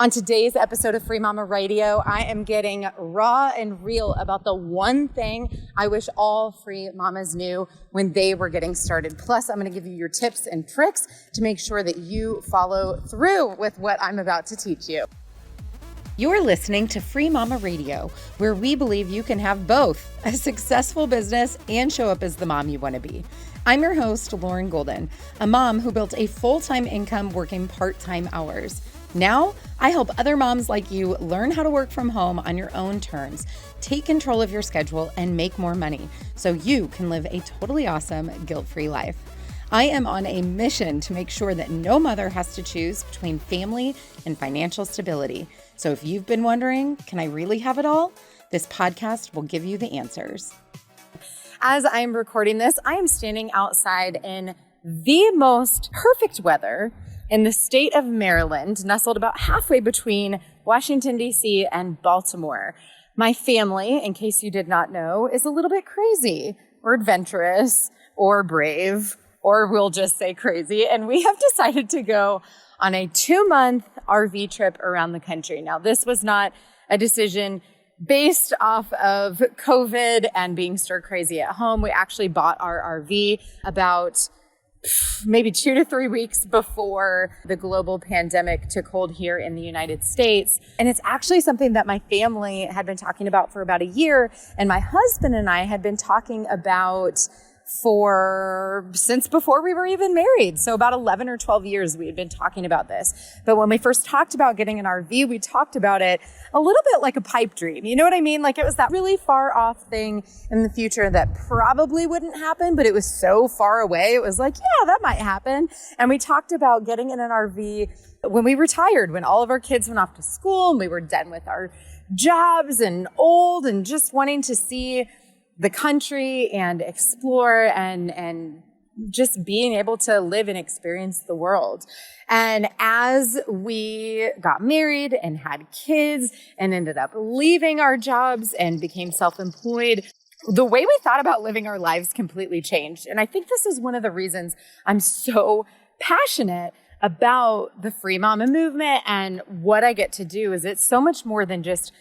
On today's episode of Free Mama Radio, I am getting raw and real about the one thing I wish all free mamas knew when they were getting started. Plus, I'm going to give you your tips and tricks to make sure that you follow through with what I'm about to teach you. You're listening to Free Mama Radio, where we believe you can have both a successful business and show up as the mom you want to be. I'm your host, Lauren Golden, a mom who built a full-time income working part-time hours. Now, I help other moms like you learn how to work from home on your own terms, take control of your schedule, and make more money so you can live a totally awesome, guilt-free life. I am on a mission to make sure that no mother has to choose between family and financial stability. So if you've been wondering, can I really have it all? This podcast will give you the answers. As I am recording this, I am standing outside in the most perfect weather in the state of Maryland, nestled about halfway between Washington, D.C. and Baltimore. My family, in case you did not know, is a little bit crazy or adventurous or brave, or we'll just say crazy. And we have decided to go on a 2-month RV trip around the country. Now, this was not a decision based off of COVID and being stir crazy at home. We actually bought our RV about maybe 2 to 3 weeks before the global pandemic took hold here in the United States. And it's actually something that my family had been talking about for about a year. And my husband and I had been talking about since before we were even married. So about 11 or 12 years we had been talking about this. But when we first talked about getting an RV, we talked about it a little bit like a pipe dream. You know what I mean? Like it was that really far off thing in the future that probably wouldn't happen, but it was so far away. It was like, yeah, that might happen. And we talked about getting in an RV when we retired, when all of our kids went off to school and we were done with our jobs and old and just wanting to see the country and explore and just being able to live and experience the world. And as we got married and had kids and ended up leaving our jobs and became self-employed, the way we thought about living our lives completely changed. And I think this is one of the reasons I'm so passionate about the Free Mama movement and what I get to do is it's so much more than just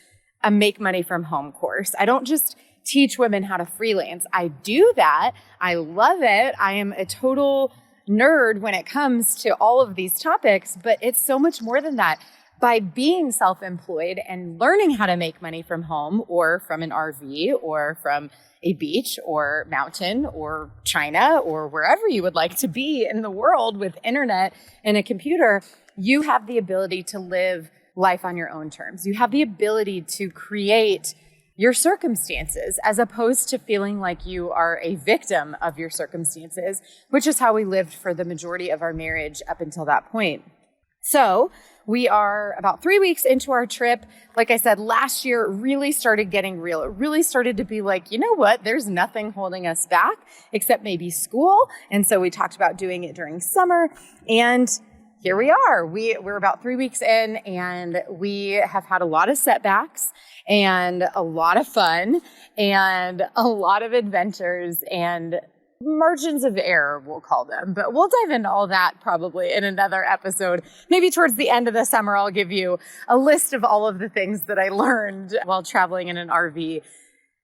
a make money from home course. I don't just teach women how to freelance. I do that. I love it. I am a total nerd when it comes to all of these topics, but it's so much more than that. By being self-employed and learning how to make money from home or from an RV or from a beach or mountain or China or wherever you would like to be in the world with internet and a computer, you have the ability to live life on your own terms. You have the ability to create your circumstances, as opposed to feeling like you are a victim of your circumstances, which is how we lived for the majority of our marriage up until that point. So we are about 3 weeks into our trip. Like I said, last year it really started getting real. It really started to be like, you know what? There's nothing holding us back except maybe school. And so we talked about doing it during summer. And here we are. We're about 3 weeks in and we have had a lot of setbacks and a lot of fun and a lot of adventures and margins of error, we'll call them. But we'll dive into all that probably in another episode. Maybe towards the end of the summer, I'll give you a list of all of the things that I learned while traveling in an RV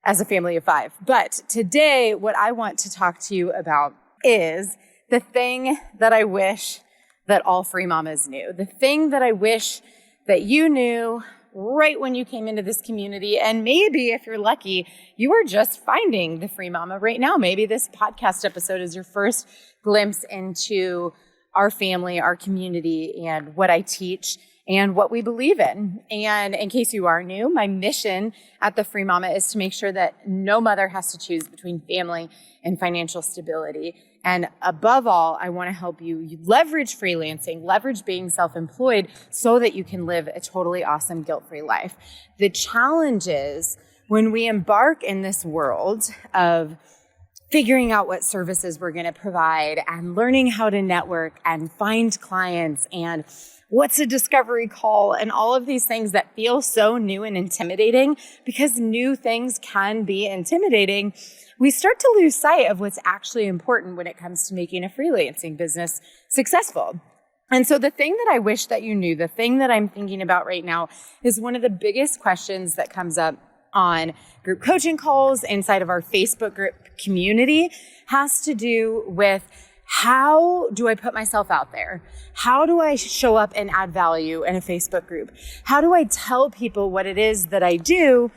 as a family of 5. But today, what I want to talk to you about is the thing that I wish that all free mamas knew. The thing that I wish that you knew right when you came into this community. And maybe if you're lucky, you are just finding the Free Mama right now. Maybe this podcast episode is your first glimpse into our family, our community, and what I teach and what we believe in. And in case you are new, my mission at the Free Mama is to make sure that no mother has to choose between family and financial stability. And above all, I want to help you leverage freelancing, leverage being self-employed so that you can live a totally awesome, guilt-free life. The challenge is when we embark in this world of figuring out what services we're going to provide and learning how to network and find clients and what's a discovery call and all of these things that feel so new and intimidating, because new things can be intimidating, we start to lose sight of what's actually important when it comes to making a freelancing business successful. And so the thing that I wish that you knew, the thing that I'm thinking about right now is one of the biggest questions that comes up on group coaching calls inside of our Facebook group community has to do with how do I put myself out there? How do I show up and add value in a Facebook group? How do I tell people what it is that I do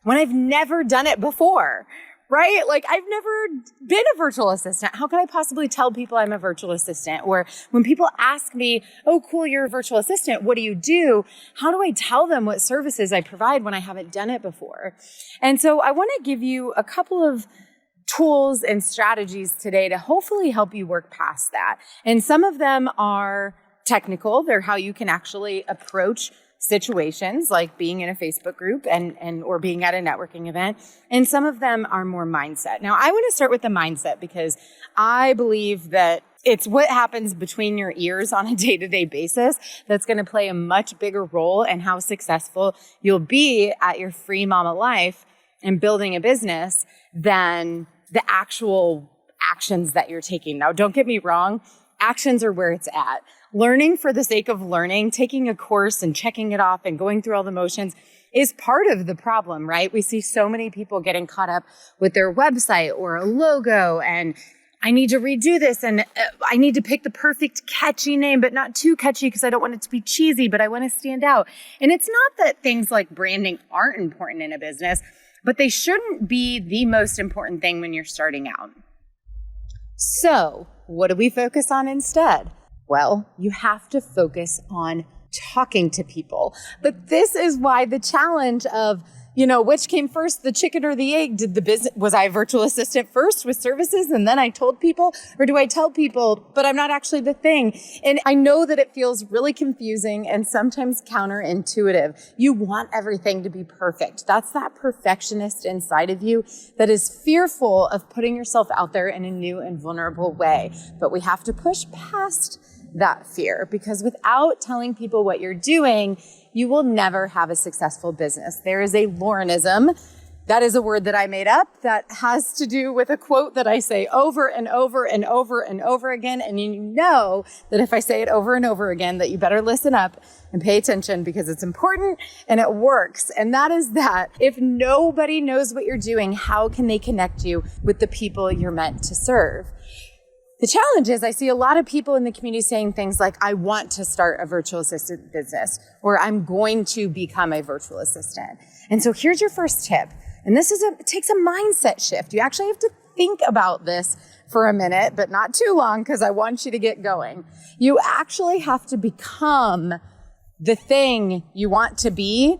when I've never done it before? Right? Like, I've never been a virtual assistant. How can I possibly tell people I'm a virtual assistant? Or when people ask me, oh, cool, you're a virtual assistant. What do you do? How do I tell them what services I provide when I haven't done it before? And so I want to give you a couple of tools and strategies today to hopefully help you work past that. And some of them are technical. They're how you can actually approach situations like being in a Facebook group and or being at a networking event. And some of them are more mindset. Now, I want to start with the mindset because I believe that it's what happens between your ears on a day-to-day basis that's going to play a much bigger role in how successful you'll be at your free mama life and building a business than the actual actions that you're taking. Now, don't get me wrong. Actions are where it's at. Learning for the sake of learning, taking a course and checking it off and going through all the motions is part of the problem, right? We see so many people getting caught up with their website or a logo and I need to redo this and I need to pick the perfect catchy name, but not too catchy because I don't want it to be cheesy, but I want to stand out. And it's not that things like branding aren't important in a business, but they shouldn't be the most important thing when you're starting out. So what do we focus on instead? Well, you have to focus on talking to people. But this is why the challenge of, which came first, the chicken or the egg? Was I a virtual assistant first with services and then I told people? Or do I tell people, but I'm not actually the thing? And I know that it feels really confusing and sometimes counterintuitive. You want everything to be perfect. That's that perfectionist inside of you that is fearful of putting yourself out there in a new and vulnerable way. But we have to push past that fear because without telling people what you're doing, you will never have a successful business. There is a Laurenism. That is a word that I made up that has to do with a quote that I say over and over and over and over again. And you know that if I say it over and over again, that you better listen up and pay attention because it's important and it works. And that is that if nobody knows what you're doing, how can they connect you with the people you're meant to serve? The challenge is I see a lot of people in the community saying things like, I want to start a virtual assistant business, or I'm going to become a virtual assistant. And so here's your first tip. And it takes a mindset shift. You actually have to think about this for a minute, but not too long because I want you to get going. You actually have to become the thing you want to be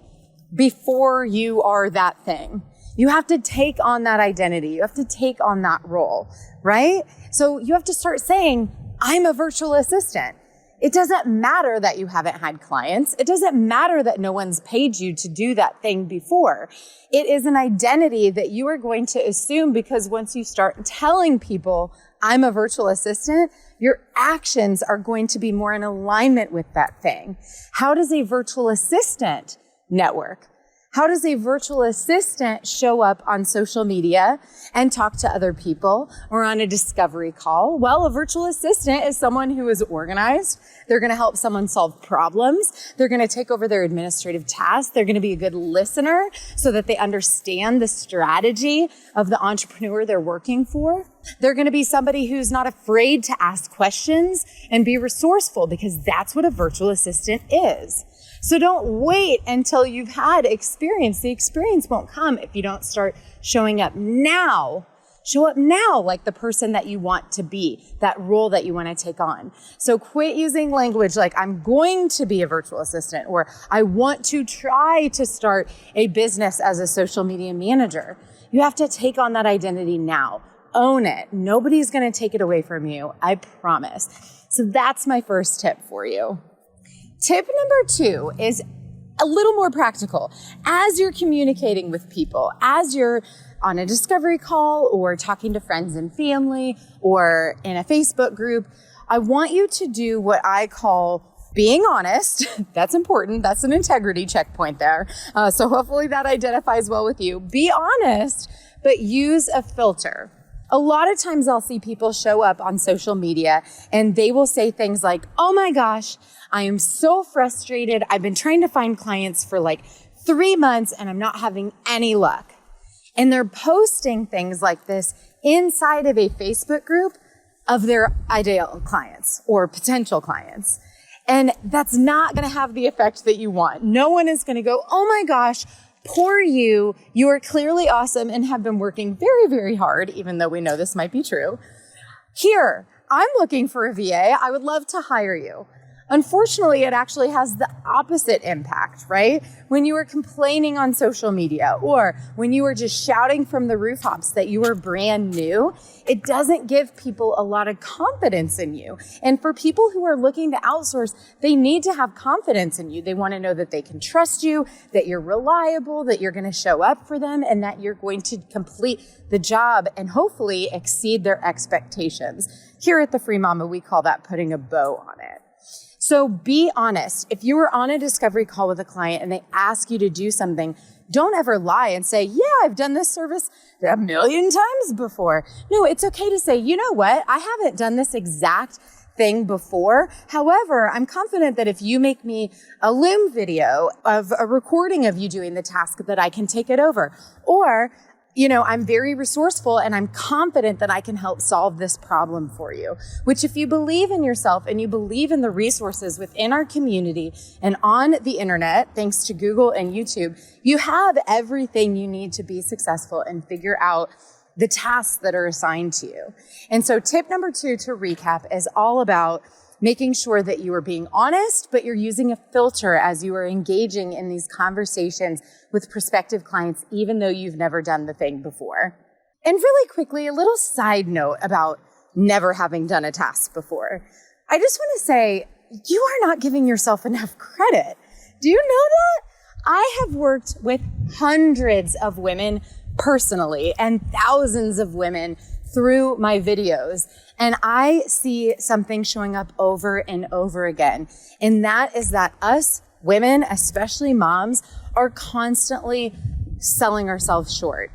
before you are that thing. You have to take on that identity. You have to take on that role, right? So you have to start saying, I'm a virtual assistant. It doesn't matter that you haven't had clients. It doesn't matter that no one's paid you to do that thing before. It is an identity that you are going to assume because once you start telling people, I'm a virtual assistant, your actions are going to be more in alignment with that thing. How does a virtual assistant network? How does a virtual assistant show up on social media and talk to other people or on a discovery call? Well, a virtual assistant is someone who is organized. They're going to help someone solve problems. They're going to take over their administrative tasks. They're going to be a good listener so that they understand the strategy of the entrepreneur they're working for. They're going to be somebody who's not afraid to ask questions and be resourceful because that's what a virtual assistant is. So don't wait until you've had experience. The experience won't come if you don't start showing up now. Show up now like the person that you want to be, that role that you want to take on. So quit using language like I'm going to be a virtual assistant or I want to try to start a business as a social media manager. You have to take on that identity now. Own it. Nobody's going to take it away from you. I promise. So that's my first tip for you. Tip number 2 is a little more practical. As you're communicating with people, as you're on a discovery call or talking to friends and family or in a Facebook group, I want you to do what I call being honest. That's important. That's an integrity checkpoint there. So hopefully that identifies well with you. Be honest, but use a filter. A lot of times I'll see people show up on social media and they will say things like, oh my gosh, I am so frustrated. I've been trying to find clients for like 3 months and I'm not having any luck. And they're posting things like this inside of a Facebook group of their ideal clients or potential clients. And that's not going to have the effect that you want. No one is going to go, oh my gosh, poor you. You are clearly awesome and have been working very, very hard, even though we know this might be true. Here, I'm looking for a VA. I would love to hire you. Unfortunately, it actually has the opposite impact, right? When you are complaining on social media or when you are just shouting from the rooftops that you are brand new, it doesn't give people a lot of confidence in you. And for people who are looking to outsource, they need to have confidence in you. They want to know that they can trust you, that you're reliable, that you're going to show up for them, and that you're going to complete the job and hopefully exceed their expectations. Here at the Free Mama, we call that putting a bow on it. So be honest. If you were on a discovery call with a client and they ask you to do something, don't ever lie and say, yeah, I've done this service 1,000,000 times before. No, it's okay to say, you know what? I haven't done this exact thing before. However, I'm confident that if you make me a Loom video of a recording of you doing the task, that I can take it over. Or, I'm very resourceful and I'm confident that I can help solve this problem for you. Which, if you believe in yourself and you believe in the resources within our community and on the internet, thanks to Google and YouTube, you have everything you need to be successful and figure out the tasks that are assigned to you. And so tip number 2, to recap, is all about making sure that you are being honest, but you're using a filter as you are engaging in these conversations with prospective clients, even though you've never done the thing before. And really quickly, a little side note about never having done a task before. I just want to say, you are not giving yourself enough credit. Do you know that? I have worked with hundreds of women personally and thousands of women through my videos. And I see something showing up over and over again. And that is that us women, especially moms, are constantly selling ourselves short.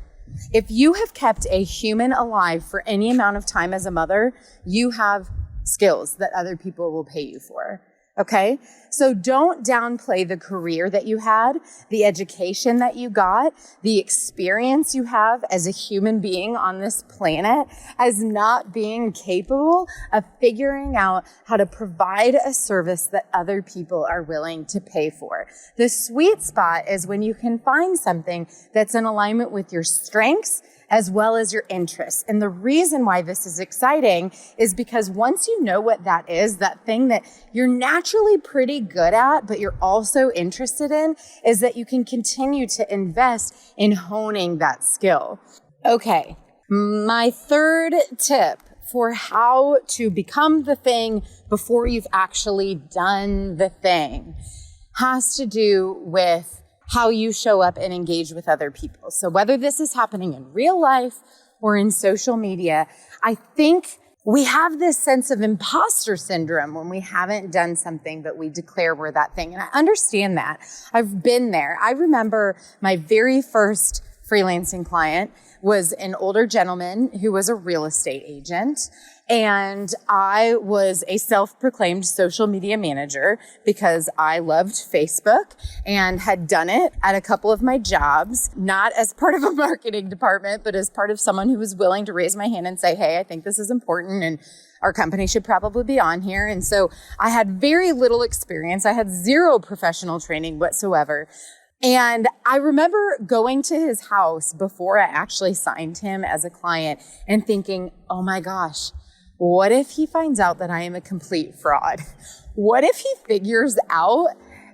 If you have kept a human alive for any amount of time as a mother, you have skills that other people will pay you for. Okay? So don't downplay the career that you had, the education that you got, the experience you have as a human being on this planet as not being capable of figuring out how to provide a service that other people are willing to pay for. The sweet spot is when you can find something that's in alignment with your strengths as well as your interests. And the reason why this is exciting is because once you know what that is, that thing that you're naturally pretty good at, but you're also interested in, is that you can continue to invest in honing that skill. Okay, my third tip for how to become the thing before you've actually done the thing has to do with how you show up and engage with other people. So whether this is happening in real life or in social media, I think we have this sense of imposter syndrome when we haven't done something, but we declare we're that thing. And I understand that. I've been there. I remember my very first freelancing client was an older gentleman who was a real estate agent. And I was a self-proclaimed social media manager because I loved Facebook and had done it at a couple of my jobs, not as part of a marketing department, but as part of someone who was willing to raise my hand and say, hey, I think this is important and our company should probably be on here. And so I had very little experience. I had zero professional training whatsoever. And I remember going to his house before I actually signed him as a client and thinking, oh my gosh, what if he finds out that I am a complete fraud? What if he figures out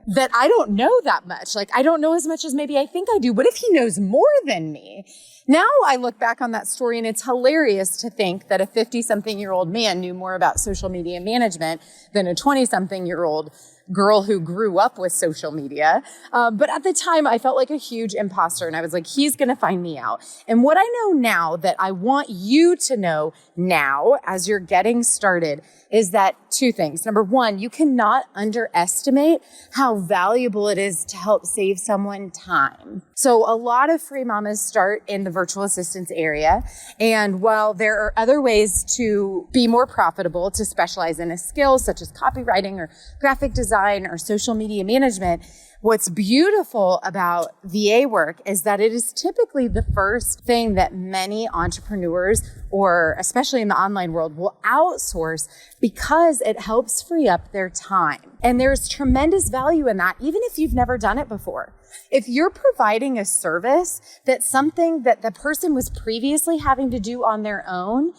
that I don't know that much? Like, I don't know as much as maybe I think I do. What if he knows more than me? Now I look back on that story and it's hilarious to think that a 50-something-year-old man knew more about social media management than a 20-something-year-old girl who grew up with social media. But at the time, I felt like a huge imposter, and I was like, he's going to find me out. And what I know now that I want you to know now as you're getting started is that two things. Number one, you cannot underestimate how valuable it is to help save someone time. So a lot of free mamas start in the virtual assistance area. And while there are other ways to be more profitable, to specialize in a skill such as copywriting or graphic design or social media management, what's beautiful about VA work is that it is typically the first thing that many entrepreneurs, or especially in the online world, will outsource because it helps free up their time. And there's tremendous value in that, even if you've never done it before. If you're providing a service that's something that the person was previously having to do on their own,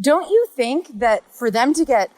don't you think that for them to get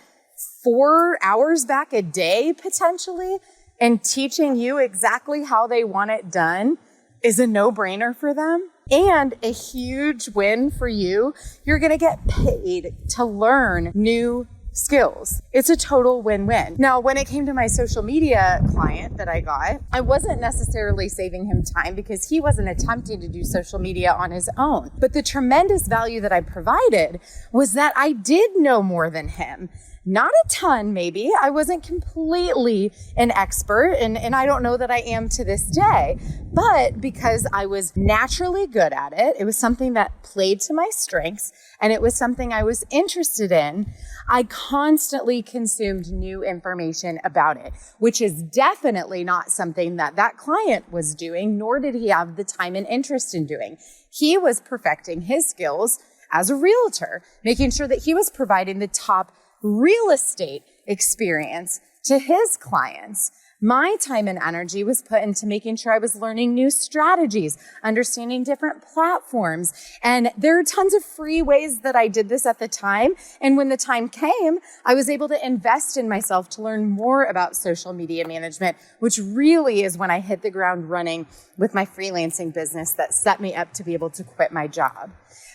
4 hours back a day potentially and teaching you exactly how they want it done is a no-brainer for them? And a huge win for you. You're going to get paid to learn new skills. It's a total win-win. Now, when it came to my social media client that I got, I wasn't necessarily saving him time because he wasn't attempting to do social media on his own. But the tremendous value that I provided was that I did know more than him. Not a ton, maybe. I wasn't completely an expert, and I don't know that I am to this day. But because I was naturally good at it, it was something that played to my strengths, and it was something I was interested in, I constantly consumed new information about it, which is definitely not something that that client was doing, nor did he have the time and interest in doing. He was perfecting his skills as a realtor, making sure that he was providing the top real estate experience to his clients. My time and energy was put into making sure I was learning new strategies, understanding different platforms. And there are tons of free ways that I did this at the time. And when the time came, I was able to invest in myself to learn more about social media management, which really is when I hit the ground running with my freelancing business that set me up to be able to quit my job.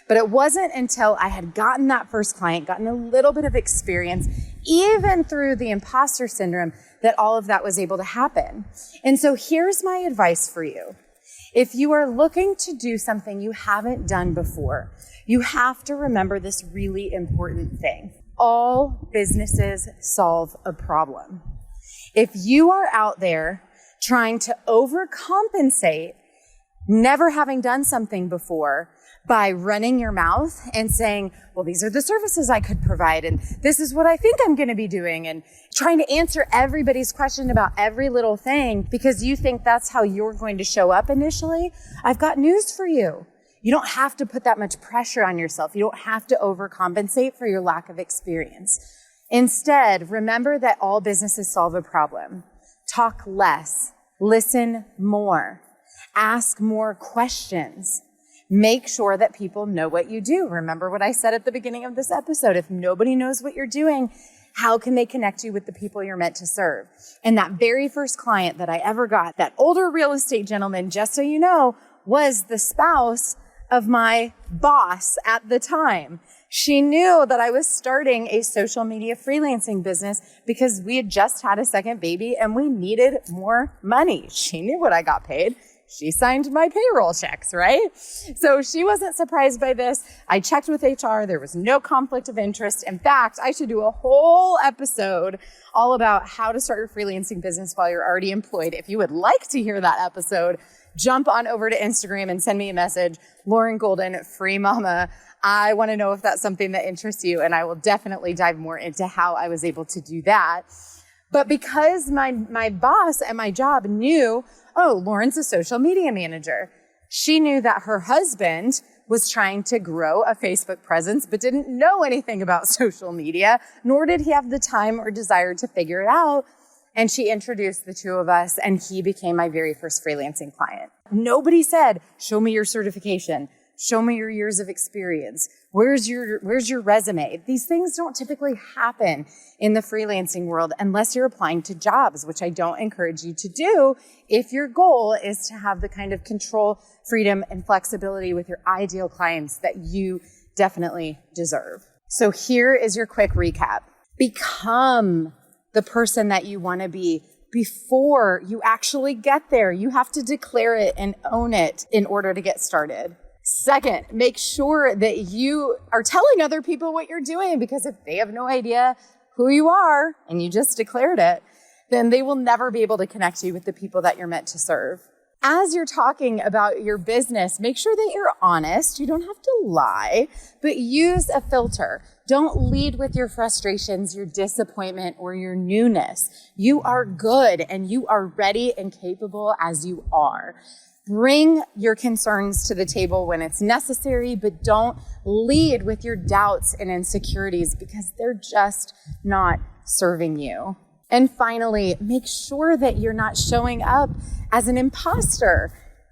But it wasn't until I had gotten that first client, gotten a little bit of experience, even through the imposter syndrome, that all of that was able to happen. And so here's my advice for you. If you are looking to do something you haven't done before, you have to remember this really important thing. All businesses solve a problem. If you are out there trying to overcompensate, never having done something before, by running your mouth and saying, well, these are the services I could provide, and this is what I think I'm going to be doing, and trying to answer everybody's question about every little thing because you think that's how you're going to show up initially, I've got news for you. You don't have to put that much pressure on yourself. You don't have to overcompensate for your lack of experience. Instead, remember that all businesses solve a problem. Talk less, listen more, ask more questions. Make sure that people know what you do. Remember what I said at the beginning of this episode. If nobody knows what you're doing, how can they connect you with the people you're meant to serve? And that very first client that I ever got, that older real estate gentleman, just so you know, was the spouse of my boss at the time. She knew that I was starting a social media freelancing business because we had just had a second baby and we needed more money. She knew what I got paid. She signed my payroll checks, right? So she wasn't surprised by this. I checked with HR. There was no conflict of interest. In fact, I should do a whole episode all about how to start your freelancing business while you're already employed. If you would like to hear that episode, jump on over to Instagram and send me a message. Lauren Golden, Free Mama. I want to know if that's something that interests you, and I will definitely dive more into how I was able to do that. But because my boss at my job knew, oh, Lauren's a social media manager, she knew that her husband was trying to grow a Facebook presence, but didn't know anything about social media, nor did he have the time or desire to figure it out. And she introduced the two of us, and he became my very first freelancing client. Nobody said, show me your certification. Show me your years of experience. Where's your resume? These things don't typically happen in the freelancing world unless you're applying to jobs, which I don't encourage you to do if your goal is to have the kind of control, freedom, and flexibility with your ideal clients that you definitely deserve. So here is your quick recap. Become the person that you want to be before you actually get there. You have to declare it and own it in order to get started. Second, make sure that you are telling other people what you're doing, because if they have no idea who you are and you just declared it, then they will never be able to connect you with the people that you're meant to serve. As you're talking about your business, make sure that you're honest. You don't have to lie, but use a filter. Don't lead with your frustrations, your disappointment, or your newness. You are good and you are ready and capable as you are. Bring your concerns to the table when it's necessary, but don't lead with your doubts and insecurities, because they're just not serving you. And finally, make sure that you're not showing up as an imposter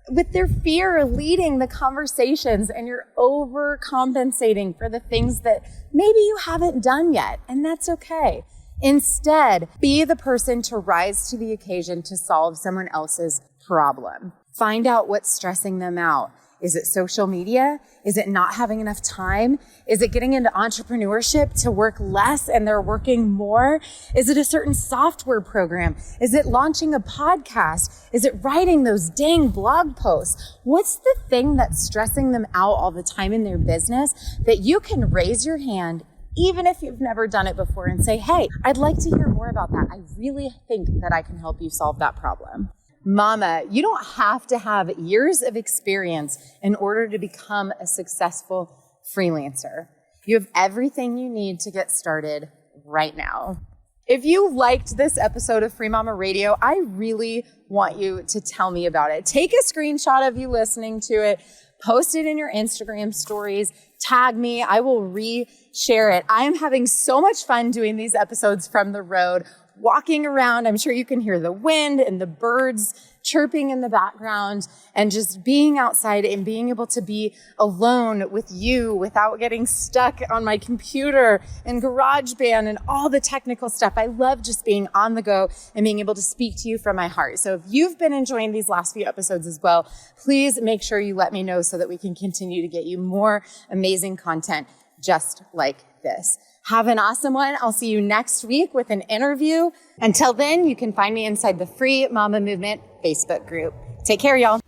with their fear leading the conversations, and you're overcompensating for the things that maybe you haven't done yet, and that's okay. Instead, be the person to rise to the occasion to solve someone else's problem. Find out what's stressing them out. Is it social media? Is it not having enough time? Is it getting into entrepreneurship to work less and they're working more? Is it a certain software program? Is it launching a podcast? Is it writing those dang blog posts? What's the thing that's stressing them out all the time in their business that you can raise your hand, even if you've never done it before, and say, hey, I'd like to hear more about that. I really think that I can help you solve that problem. Mama, you don't have to have years of experience in order to become a successful freelancer. You have everything you need to get started right now. If you liked this episode of Free Mama Radio, I really want you to tell me about it. Take a screenshot of you listening to it, post it in your Instagram stories, tag me. I will re-share it. I am having so much fun doing these episodes from the road, walking around. I'm sure you can hear the wind and the birds chirping in the background, and just being outside and being able to be alone with you without getting stuck on my computer and GarageBand and all the technical stuff. I love just being on the go and being able to speak to you from my heart. So if you've been enjoying these last few episodes as well, please make sure you let me know so that we can continue to get you more amazing content just like this. Have an awesome one. I'll see you next week with an interview. Until then, you can find me inside the Free Mama Movement Facebook group. Take care, y'all.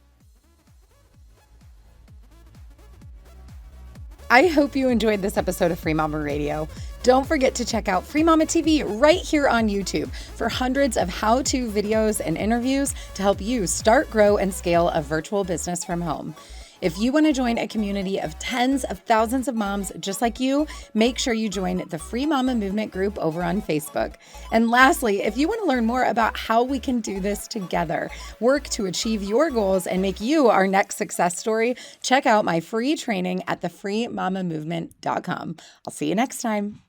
I hope you enjoyed this episode of Free Mama Radio. Don't forget to check out Free Mama TV right here on YouTube for hundreds of how-to videos and interviews to help you start, grow, and scale a virtual business from home. If you want to join a community of tens of thousands of moms just like you, make sure you join the Free Mama Movement group over on Facebook. And lastly, if you want to learn more about how we can do this together, work to achieve your goals, and make you our next success story, check out my free training at thefreemamamovement.com. I'll see you next time.